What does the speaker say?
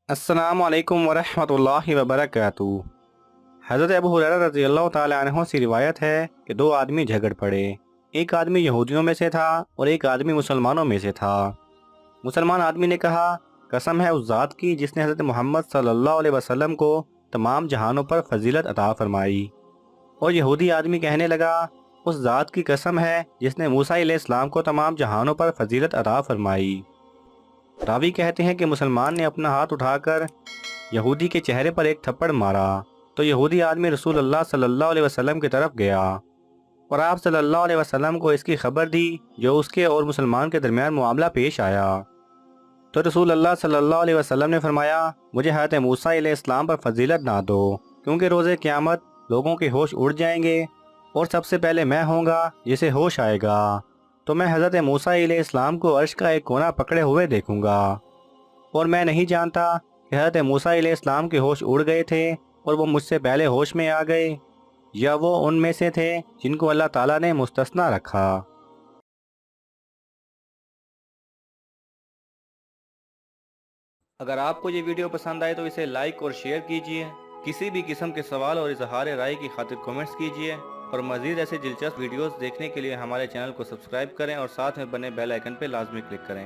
अस्सलामु अलैकुम वरहमतुल्लाहि वबरकातुहू। हज़रत अबू हुरैरा रज़ी अल्लाह ताला अन्हु से रिवायत है कि दो आदमी झगड़ पड़े। एक आदमी यहूदियों में से था और एक आदमी मुसलमानों में से था। मुसलमान आदमी ने कहा, कसम है उस ज़ात की जिसने हज़रत मोहम्मद सल्लल्लाहु अलैहि वसल्लम को तमाम जहानों पर फजीलत अता फरमाई। और यहूदी आदमी कहने लगा, उस ज़ात की कसम है जिसने मूसा अलैहिस्सलाम को तमाम जहानों पर फजीलत अता फरमाई। रावी कहते हैं कि मुसलमान ने अपना हाथ उठाकर यहूदी के चेहरे पर एक थप्पड़ मारा तो यहूदी आदमी रसूल अल्लाह सल्लल्लाहु अलैहि वसल्लम की तरफ गया और आप सल्लल्लाहु अलैहि वसल्लम को इसकी खबर दी जो उसके और मुसलमान के दरमियान मामला पेश आया। तो रसूल अल्लाह सल्लल्लाहु अलैहि वसल्लम ने फरमाया, मुझे हज़रत मूसा अलैहिस्सलाम पर फजीलत ना दो, क्योंकि रोज़े क़यामत लोगों के होश उड़ जाएंगे और सबसे पहले मैं होऊंगा जिसे होश आएगा। तो मैं हज़रत मूसा अलैहिस्सलाम को अर्श का एक कोना पकड़े हुए देखूंगा और मैं नहीं जानता कि हज़रत मूसा अलैहिस्सलाम के होश उड़ गए थे और वो मुझसे पहले होश में आ गए या वो उनमें से थे जिनको अल्लाह ताला ने मुस्तस्ना रखा। अगर आपको ये वीडियो पसंद आए तो इसे लाइक और शेयर कीजिए। किसी भी किस्म के सवाल और इजहार राय की खातिर कमेंट्स कीजिए और मज़ीद ऐसे दिलचस्प वीडियोस देखने के लिए हमारे चैनल को सब्सक्राइब करें और साथ में बने बेल आइकन पर लाजमी क्लिक करें।